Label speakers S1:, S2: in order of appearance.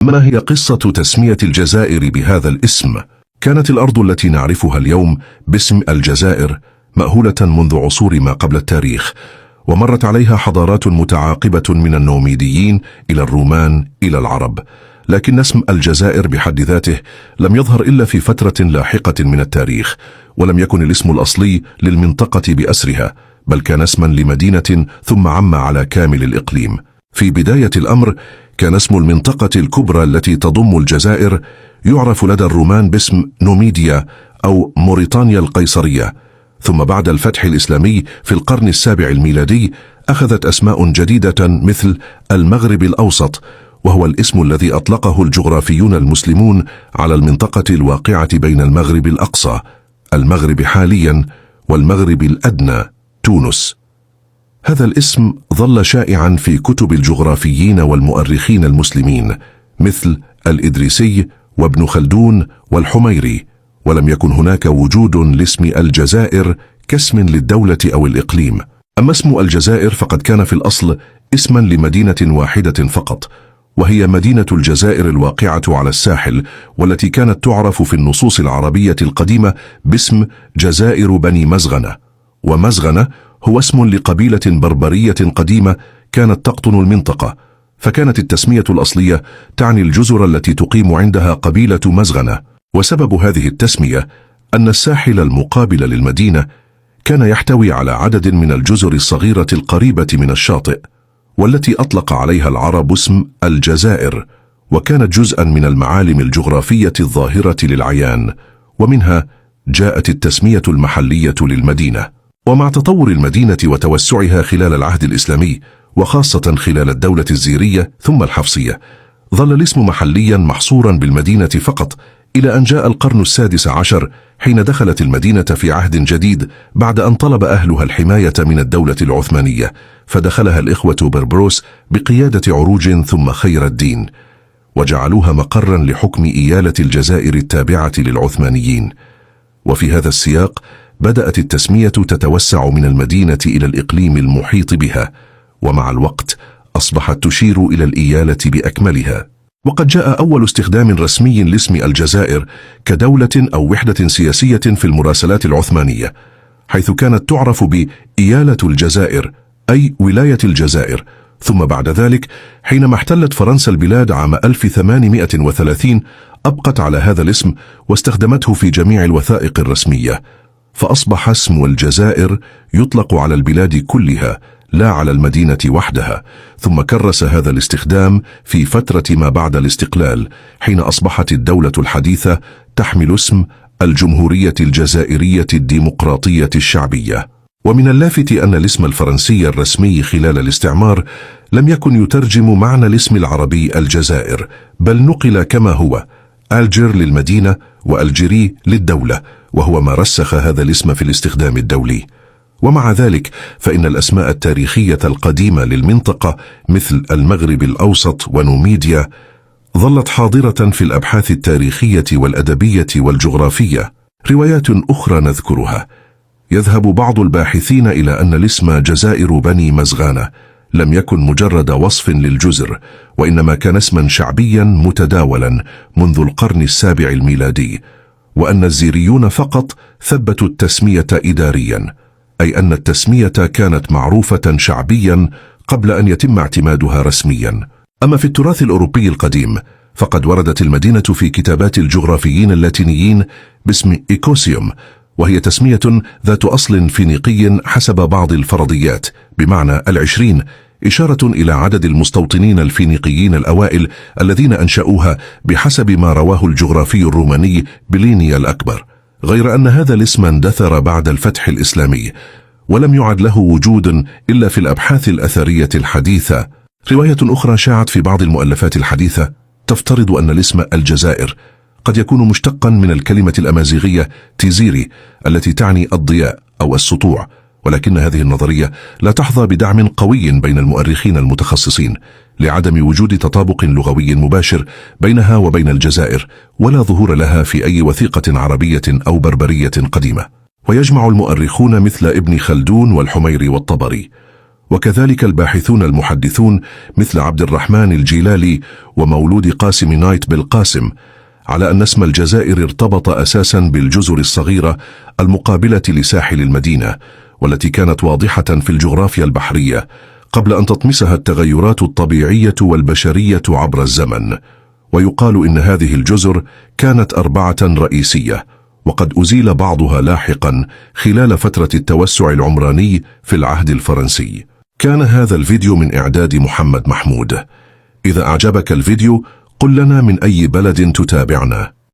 S1: ما هي قصة تسمية الجزائر بهذا الاسم؟ كانت الأرض التي نعرفها اليوم باسم الجزائر مأهولة منذ عصور ما قبل التاريخ، ومرت عليها حضارات متعاقبة من النوميديين إلى الرومان إلى العرب، لكن اسم الجزائر بحد ذاته لم يظهر إلا في فترة لاحقة من التاريخ، ولم يكن الاسم الأصلي للمنطقة بأسرها، بل كان اسما لمدينة ثم عم على كامل الإقليم. في بداية الأمر كان اسم المنطقة الكبرى التي تضم الجزائر يعرف لدى الرومان باسم نوميديا أو موريتانيا القيصرية، ثم بعد الفتح الإسلامي في القرن السابع الميلادي أخذت أسماء جديدة مثل المغرب الأوسط، وهو الاسم الذي أطلقه الجغرافيون المسلمون على المنطقة الواقعة بين المغرب الأقصى، المغرب حاليا، والمغرب الأدنى، تونس. هذا الاسم ظل شائعا في كتب الجغرافيين والمؤرخين المسلمين مثل الإدريسي وابن خلدون والحميري، ولم يكن هناك وجود لاسم الجزائر كاسم للدولة أو الإقليم. أما اسم الجزائر فقد كان في الأصل اسما لمدينة واحدة فقط، وهي مدينة الجزائر الواقعة على الساحل، والتي كانت تعرف في النصوص العربية القديمة باسم جزائر بني مزغنة، ومزغنة هو اسم لقبيلة بربرية قديمة كانت تقطن المنطقة، فكانت التسمية الأصلية تعني الجزر التي تقيم عندها قبيلة مزغنة. وسبب هذه التسمية أن الساحل المقابل للمدينة كان يحتوي على عدد من الجزر الصغيرة القريبة من الشاطئ، والتي أطلق عليها العرب اسم الجزائر، وكانت جزءا من المعالم الجغرافية الظاهرة للعيان، ومنها جاءت التسمية المحلية للمدينة. ومع تطور المدينة وتوسعها خلال العهد الإسلامي، وخاصة خلال الدولة الزيرية ثم الحفصية، ظل الاسم محليا محصورا بالمدينة فقط، إلى أن جاء القرن السادس عشر حين دخلت المدينة في عهد جديد بعد أن طلب أهلها الحماية من الدولة العثمانية، فدخلها الإخوة بربروس بقيادة عروج ثم خير الدين، وجعلوها مقرا لحكم إيالة الجزائر التابعة للعثمانيين. وفي هذا السياق بدأت التسمية تتوسع من المدينة إلى الإقليم المحيط بها، ومع الوقت أصبحت تشير إلى الإيالة بأكملها. وقد جاء أول استخدام رسمي لاسم الجزائر كدولة أو وحدة سياسية في المراسلات العثمانية، حيث كانت تعرف بإيالة الجزائر أي ولاية الجزائر. ثم بعد ذلك حينما احتلت فرنسا البلاد عام 1830 أبقت على هذا الاسم واستخدمته في جميع الوثائق الرسمية، فأصبح اسم الجزائر يطلق على البلاد كلها لا على المدينة وحدها. ثم كرس هذا الاستخدام في فترة ما بعد الاستقلال، حين أصبحت الدولة الحديثة تحمل اسم الجمهورية الجزائرية الديمقراطية الشعبية. ومن اللافت أن الاسم الفرنسي الرسمي خلال الاستعمار لم يكن يترجم معنى الاسم العربي الجزائر، بل نقل كما هو، ألجير للمدينة وألجيري للدولة، وهو ما رسخ هذا الاسم في الاستخدام الدولي. ومع ذلك فإن الأسماء التاريخية القديمة للمنطقة مثل المغرب الأوسط ونوميديا ظلت حاضرة في الأبحاث التاريخية والأدبية والجغرافية. روايات أخرى نذكرها: يذهب بعض الباحثين إلى أن الاسم جزائر بني مزغانة لم يكن مجرد وصف للجزر، وإنما كان اسما شعبيا متداولا منذ القرن السابع الميلادي، وأن الزيريون فقط ثبتوا التسمية إداريا، أي أن التسمية كانت معروفة شعبيا قبل أن يتم اعتمادها رسميا. أما في التراث الأوروبي القديم فقد وردت المدينة في كتابات الجغرافيين اللاتينيين باسم إيكوسيوم، وهي تسمية ذات أصل فينيقي حسب بعض الفرضيات بمعنى 20، إشارة إلى عدد المستوطنين الفينيقيين الأوائل الذين أنشأوها بحسب ما رواه الجغرافي الروماني بليني الأكبر، غير أن هذا الاسم اندثر بعد الفتح الإسلامي، ولم يعد له وجود إلا في الأبحاث الأثرية الحديثة. رواية أخرى شاعت في بعض المؤلفات الحديثة تفترض أن الاسم الجزائر قد يكون مشتقا من الكلمة الأمازيغية تيزيري التي تعني الضياء أو السطوع، ولكن هذه النظرية لا تحظى بدعم قوي بين المؤرخين المتخصصين لعدم وجود تطابق لغوي مباشر بينها وبين الجزائر، ولا ظهور لها في أي وثيقة عربية أو بربرية قديمة. ويجمع المؤرخون مثل ابن خلدون والحميري والطبري وكذلك الباحثون المحدثون مثل عبد الرحمن الجيلالي ومولود قاسم نايت بالقاسم، على أن اسم الجزائر ارتبط أساسا بالجزر الصغيرة المقابلة لساحل المدينة، والتي كانت واضحة في الجغرافيا البحرية قبل أن تطمسها التغيرات الطبيعية والبشرية عبر الزمن. ويقال إن هذه الجزر كانت 4 رئيسية، وقد أزيل بعضها لاحقا خلال فترة التوسع العمراني في العهد الفرنسي. كان هذا الفيديو من إعداد محمد محمود. إذا أعجبك الفيديو قل لنا من أي بلد تتابعنا.